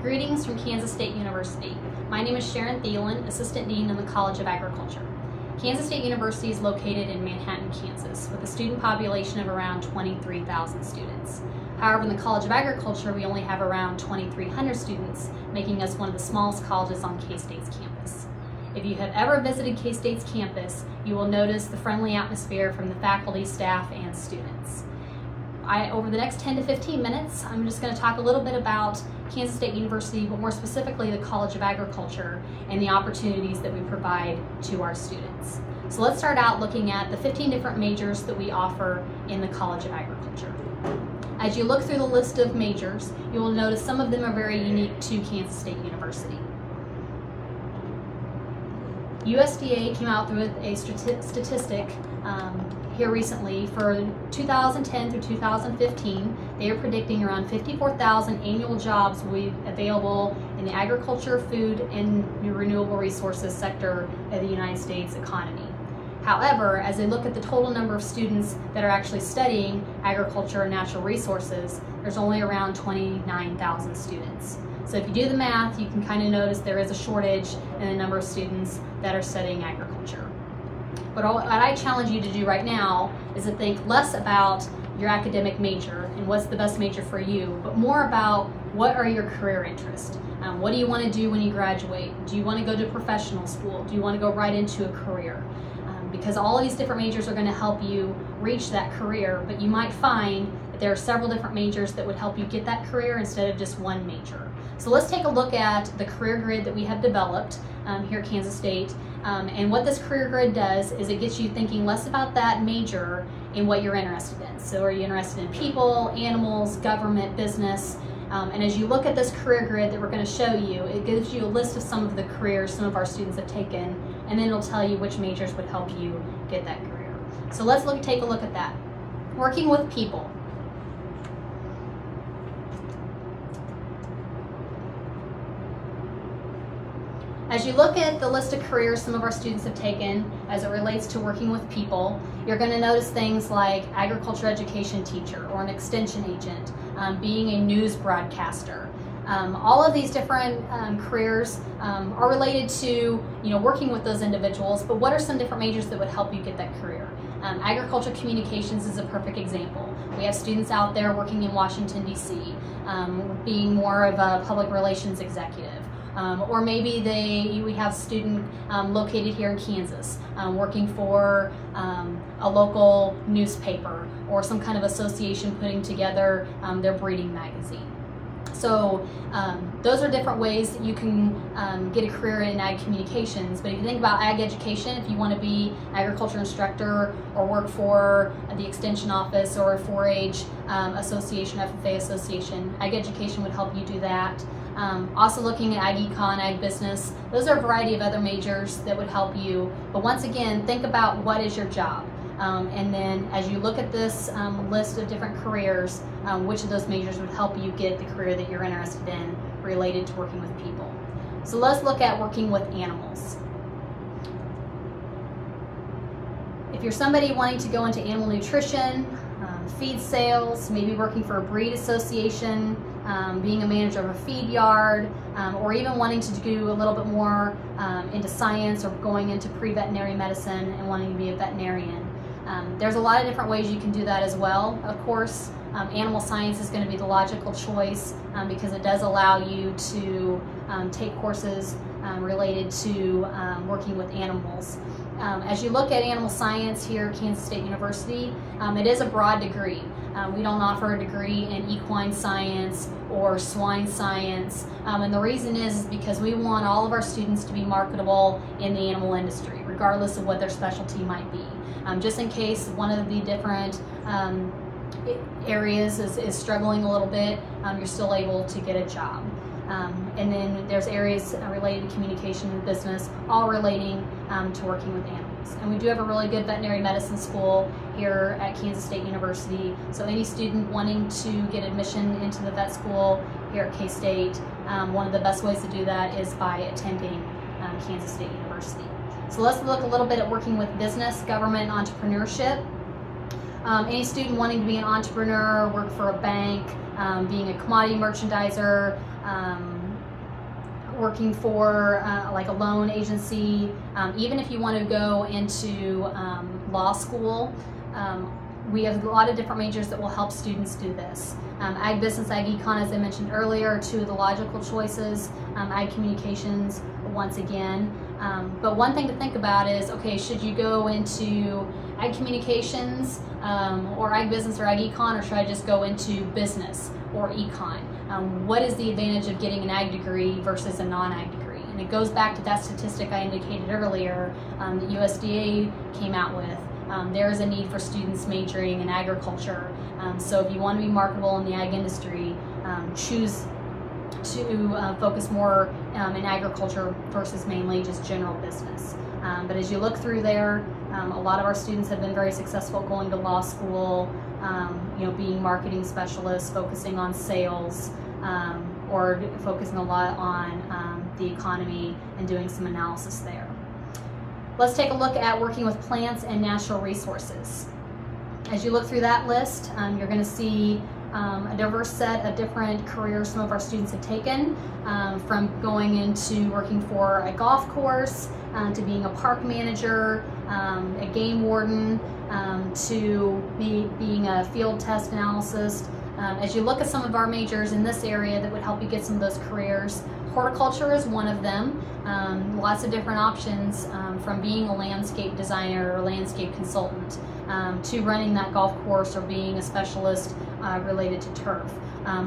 Greetings from Kansas State University. My name is Sharon Thielen, Assistant Dean in the College of Agriculture. Kansas State University is located in Manhattan, Kansas, with a student population of around 23,000 students. However, in the College of Agriculture, we only have around 2,300 students, making us one of the smallest colleges on K-State's campus. If you have ever visited K-State's campus, you will notice the friendly atmosphere from the faculty, staff, and students. Over the next 10 to 15 minutes, I'm just going to talk a little bit about Kansas State University, but more specifically the College of Agriculture and the opportunities that we provide to our students. So let's start out looking at the 15 different majors that we offer in the College of Agriculture. As you look through the list of majors, you will notice some of them are very unique to Kansas State University. USDA came out with a statistic here recently for 2010 through 2015. They are predicting around 54,000 annual jobs will be available in the agriculture, food, and renewable resources sector of the United States economy. However, as they look at the total number of students that are actually studying agriculture and natural resources, there's only around 29,000 students. So if you do the math, you can kind of notice there is a shortage in the number of students that are studying agriculture. But what I challenge you to do right now is to think less about your academic major and what's the best major for you, but more about what are your career interests. What do you want to do when you graduate? Do you want to go to professional school? Do you want to go right into a career? Because all of these different majors are going to help you reach that career, but you might find that there are several different majors that would help you get that career instead of just one major. So let's take a look at the career grid that we have developed here at Kansas State. And what this career grid does is it gets you thinking less about that major and what you're interested in. So are you interested in people, animals, government, business? And as you look at this career grid that we're going to show you, it gives you a list of some of the careers some of our students have taken, and then it'll tell you which majors would help you get that career. So let's take a look at that. Working with people. As you look at the list of careers some of our students have taken as it relates to working with people, you're going to notice things like agriculture education teacher or an extension agent, being a news broadcaster. All of these different careers are related to working with those individuals, but what are some different majors that would help you get that career? Agriculture communications is a perfect example. We have students out there working in Washington, D.C., being more of a public relations executive. Or maybe we have a student located here in Kansas working for a local newspaper or some kind of association putting together their breeding magazine. So those are different ways that you can get a career in ag communications. But if you think about ag education, if you want to be an agriculture instructor or work for the extension office or a 4-H association, FFA association, ag education would help you do that. Also looking at ag econ, ag business, those are a variety of other majors that would help you. But once again, think about what is your job. And then as you look at this list of different careers, which of those majors would help you get the career that you're interested in related to working with people. So let's look at working with animals. If you're somebody wanting to go into animal nutrition, feed sales, maybe working for a breed association, being a manager of a feed yard, or even wanting to do a little bit more into science or going into pre-veterinary medicine and wanting to be a veterinarian. There's a lot of different ways you can do that as well. Of course, animal science is going to be the logical choice because it does allow you to take courses related to working with animals. As you look at animal science here at Kansas State University, it is a broad degree. We don't offer a degree in equine science or swine science, and the reason is because we want all of our students to be marketable in the animal industry, regardless of what their specialty might be. Just in case one of the different areas is struggling a little bit, you're still able to get a job. And then there's areas related to communication and business, all relating to working with animals. And we do have a really good veterinary medicine school here at Kansas State University. So any student wanting to get admission into the vet school here at K-State, one of the best ways to do that is by attending Kansas State University. So let's look a little bit at working with business, government, and entrepreneurship. Any student wanting to be an entrepreneur, work for a bank, being a commodity merchandiser, working for like a loan agency, even if you want to go into law school. We have a lot of different majors that will help students do this. Ag Business, Ag Econ, as I mentioned earlier, are two of the logical choices. Ag Communications, once again. But one thing to think about is, okay, should you go into Ag Communications or Ag Business or Ag Econ, or should I just go into business or econ? What is the advantage of getting an ag degree versus a non-ag degree? And it goes back to that statistic I indicated earlier that USDA came out with. There is a need for students majoring in agriculture. So if you want to be marketable in the ag industry, choose to focus more in agriculture versus mainly just general business. But as you look through there, a lot of our students have been very successful going to law school, being marketing specialists, focusing on sales, or focusing a lot on the economy and doing some analysis there. Let's take a look at working with plants and natural resources. As you look through that list, you're going to see a diverse set of different careers some of our students have taken, from going into working for a golf course, to being a park manager, a game warden, to being a field test analyst. As you look at some of our majors in this area that would help you get some of those careers, horticulture is one of them. Lots of different options, from being a landscape designer or landscape consultant, to running that golf course or being a specialist related to turf.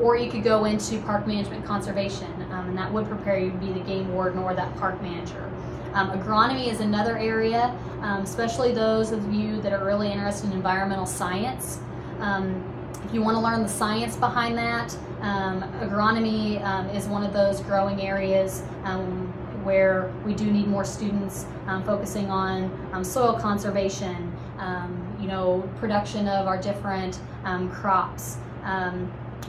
Or you could go into park management conservation, and that would prepare you to be the game warden or that park manager. Agronomy is another area, especially those of you that are really interested in environmental science. If you want to learn the science behind that, agronomy is one of those growing areas where we do need more students focusing on soil conservation, production of our different crops,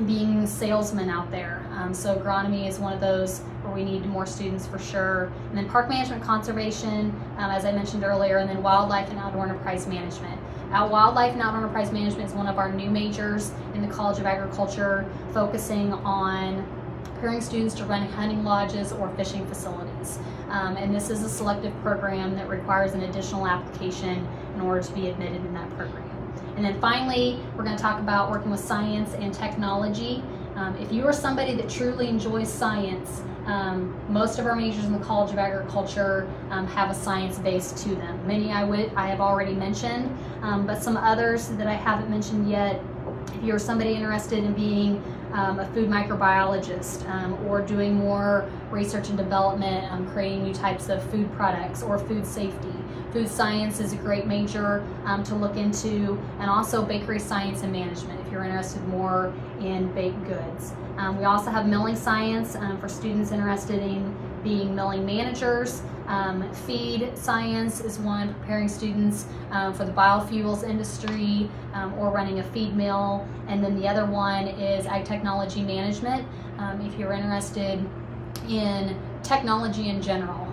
being salesmen out there. So agronomy is one of those where we need more students for sure. And then park management conservation, as I mentioned earlier, and then wildlife and outdoor enterprise management. Wildlife and outdoor enterprise management is one of our new majors in the College of Agriculture, focusing on preparing students to run hunting lodges or fishing facilities. And this is a selective program that requires an additional application in order to be admitted in that program. And then finally, we're going to talk about working with science and technology. If you are somebody that truly enjoys science, most of our majors in the College of Agriculture have a science base to them. Many I have already mentioned, but some others that I haven't mentioned yet. If you're somebody interested in being a food microbiologist, or doing more research and development, creating new types of food products, or food safety. Food science is a great major to look into, and also bakery science and management if you're interested more in baked goods. We also have milling science for students interested in being milling managers. Feed science is one, preparing students for the biofuels industry, or running a feed mill. And then the other one is ag technology management. If you're interested in technology in general,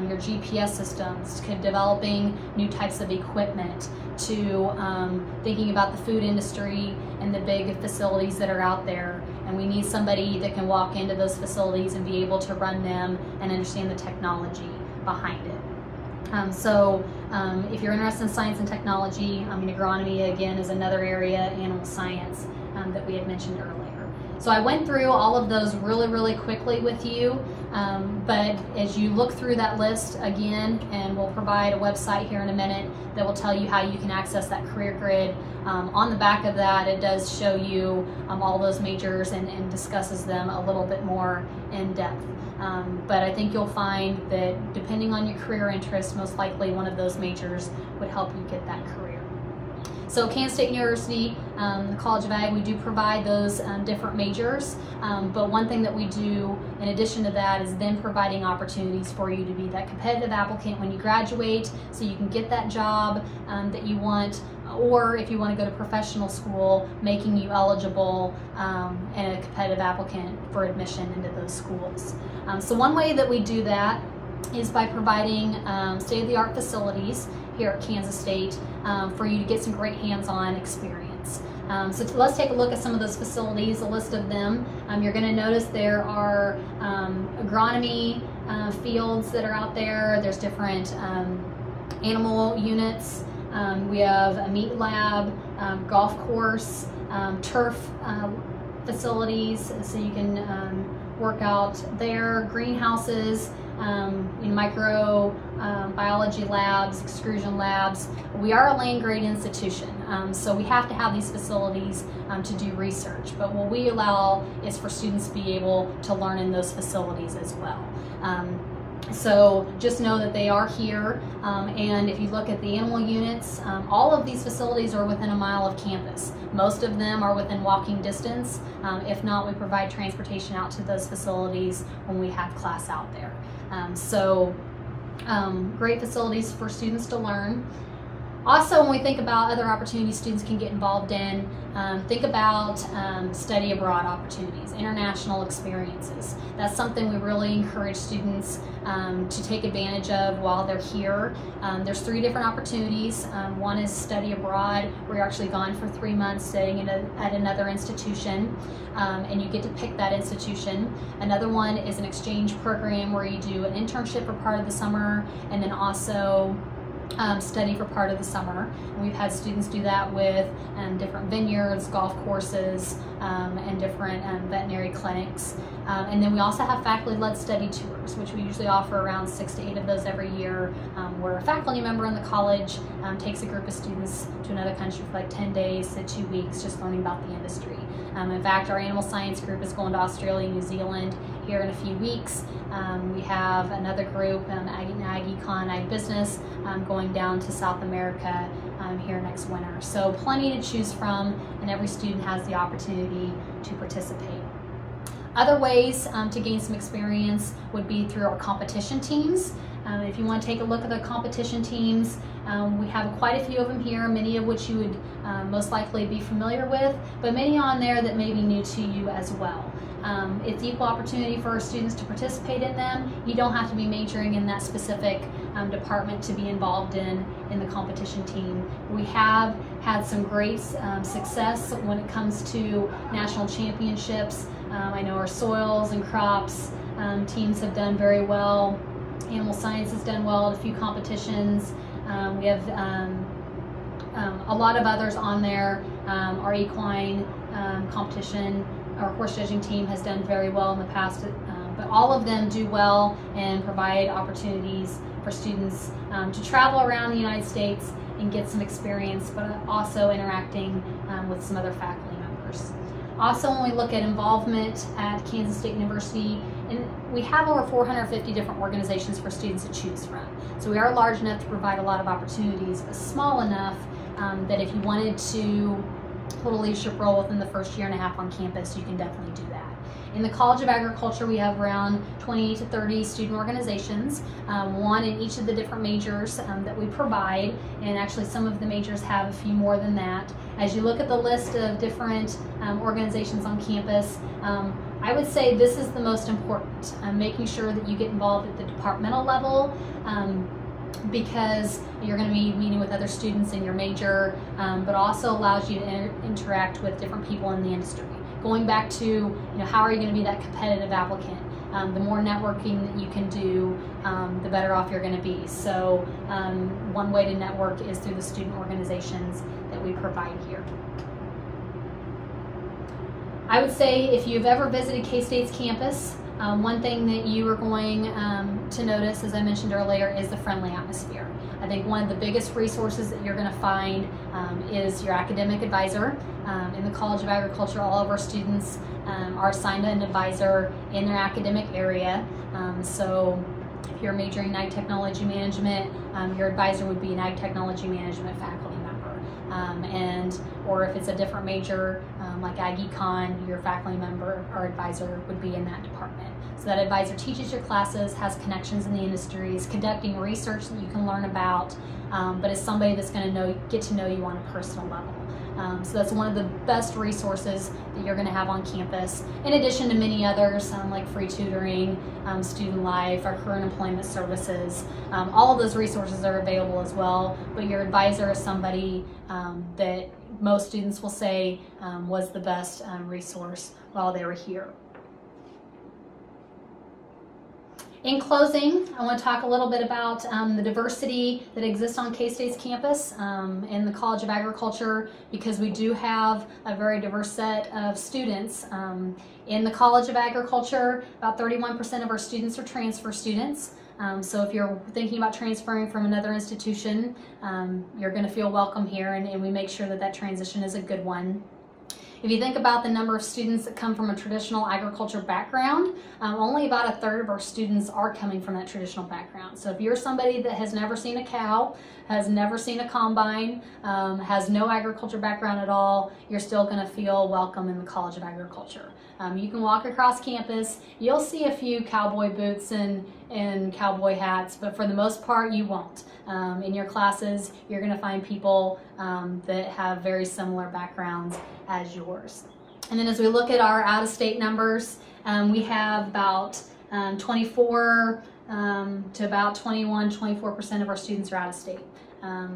your GPS systems, to developing new types of equipment, to thinking about the food industry and the big facilities that are out there. And we need somebody that can walk into those facilities and be able to run them and understand the technology behind it. If you're interested in science and technology, agronomy again is another area, animal science that we had mentioned earlier. So I went through all of those really quickly with you, but as you look through that list again, and we'll provide a website here in a minute that will tell you how you can access that career grid. On the back of that, it does show you all those majors and discusses them a little bit more in depth. But I think you'll find that depending on your career interest, most likely one of those majors would help you get that career. So Kansas State University, the College of Ag, we do provide those different majors, but one thing that we do in addition to that is then providing opportunities for you to be that competitive applicant when you graduate, so you can get that job that you want, or if you want to go to professional school, making you eligible and a competitive applicant for admission into those schools. So one way that we do that is by providing state-of-the-art facilities here at Kansas State for you to get some great hands-on experience. students. Let's take a look at some of those facilities, a list of them. You're going to notice there are agronomy fields that are out there. There's different animal units. We have a meat lab, golf course, turf facilities, so you can work out there, greenhouses, micro biology labs, excursion labs. We are a land grant institution, so we have to have these facilities to do research, but what we allow is for students to be able to learn in those facilities as well. So just know that they are here, and if you look at the animal units, all of these facilities are within a mile of campus. Most of them are within walking distance. If not, we provide transportation out to those facilities when we have class out there. Great facilities for students to learn. Also, when we think about other opportunities students can get involved in, think about study abroad opportunities, international experiences. That's something we really encourage students to take advantage of while they're here. There's 3 different opportunities. One is study abroad, where you're actually gone for 3 months studying at another institution, and you get to pick that institution. Another one is an exchange program where you do an internship for part of the summer, and then also study for part of the summer. And we've had students do that with different vineyards, golf courses, and different veterinary clinics. And then we also have faculty-led study tours, which we usually offer around 6 to 8 of those every year, where a faculty member in the college takes a group of students to another country for like 10 days to 2 weeks, just learning about the industry. In fact, our animal science group is going to Australia and New Zealand here in a few weeks. We have another group, AggieCon, Ag Business, going down to South America here next winter. So plenty to choose from, and every student has the opportunity to participate. Other ways to gain some experience would be through our competition teams. If you want to take a look at the competition teams, we have quite a few of them here, many of which you would most likely be familiar with, but many on there that may be new to you as well. It's equal opportunity for our students to participate in them. You don't have to be majoring in that specific department to be involved in the competition team. We have had some great success when it comes to national championships. I know our soils and crops teams have done very well. Animal science has done well at a few competitions. We have a lot of others on there. Our equine competition, our horse judging team has done very well in the past, but all of them do well and provide opportunities for students to travel around the United States and get some experience, but also interacting with some other faculty members. Also, when we look at involvement at Kansas State University, and we have over 450 different organizations for students to choose from. So we are large enough to provide a lot of opportunities, but small enough that if you wanted to hold a leadership role within the first year and a half on campus, you can definitely do that. In the College of Agriculture, we have around 20 to 30 student organizations, one in each of the different majors that we provide, and actually some of the majors have a few more than that. As you look at the list of different organizations on campus, I would say this is the most important, making sure that you get involved at the departmental level, because you're going to be meeting with other students in your major, but also allows you to interact with different people in the industry. Going back to, how are you going to be that competitive applicant? The more networking that you can do, the better off you're going to be. So one way to network is through the student organizations that we provide here. I would say if you've ever visited K-State's campus, one thing that you are going to notice, as I mentioned earlier, is the friendly atmosphere. I think one of the biggest resources that you're going to find is your academic advisor. In the College of Agriculture, all of our students are assigned an advisor in their academic area. So if you're majoring in Ag Technology Management, your advisor would be an Ag Technology Management faculty member. Or if it's a different major, like Ag Econ, your faculty member or advisor would be in that department. So that advisor teaches your classes, has connections in the industry, is conducting research that you can learn about, but is somebody that's going to get to know you on a personal level. So that's one of the best resources that you're going to have on campus, in addition to many others like free tutoring, student life, our current employment services. All of those resources are available as well, but your advisor is somebody that most students will say was the best resource while they were here. In closing, I want to talk a little bit about the diversity that exists on K-State's campus in the College of Agriculture, because we do have a very diverse set of students. In the College of Agriculture, about 31% of our students are transfer students. So if you're thinking about transferring from another institution, you're going to feel welcome here, and we make sure that that transition is a good one. If you think about the number of students that come from a traditional agriculture background, only about a third of our students are coming from that traditional background. So if you're somebody that has never seen a cow, has never seen a combine, has no agriculture background at all, you're still going to feel welcome in the College of Agriculture. You can walk across campus, you'll see a few cowboy boots and cowboy hats, but for the most part you won't. In your classes, you're going to find people that have very similar backgrounds as yours. And then as we look at our out-of-state numbers, we have about 24 to about 24% of our students are out of state.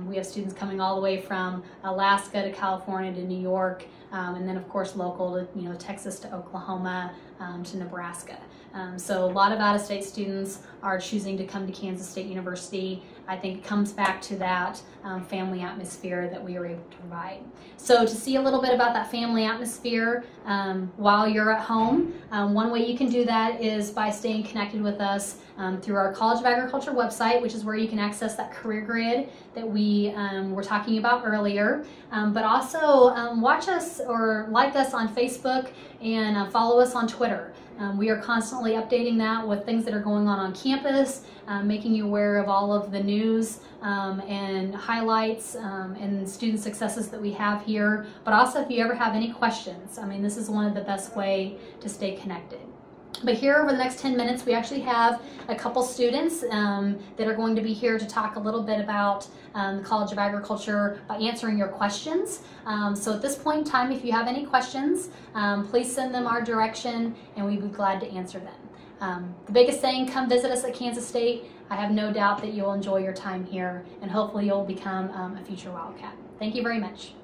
We have students coming all the way from Alaska to California to New York, and then of course local to Texas to Oklahoma to Nebraska. So a lot of out-of-state students are choosing to come to Kansas State University. I think it comes back to that family atmosphere that we are able to provide. So to see a little bit about that family atmosphere while you're at home, one way you can do that is by staying connected with us through our College of Agriculture website, which is where you can access that career grid that we were talking about earlier. But also watch us or like us on Facebook and follow us on Twitter. We are constantly updating that with things that are going on campus, making you aware of all of the news and highlights and student successes that we have here. But also if you ever have any questions, I mean, this is one of the best way to stay connected. But here over the next 10 minutes, we actually have a couple students that are going to be here to talk a little bit about the College of Agriculture by answering your questions. So at this point in time, if you have any questions, please send them our direction and we'd be glad to answer them. The biggest thing, come visit us at Kansas State. I have no doubt that you'll enjoy your time here and hopefully you'll become a future Wildcat. Thank you very much.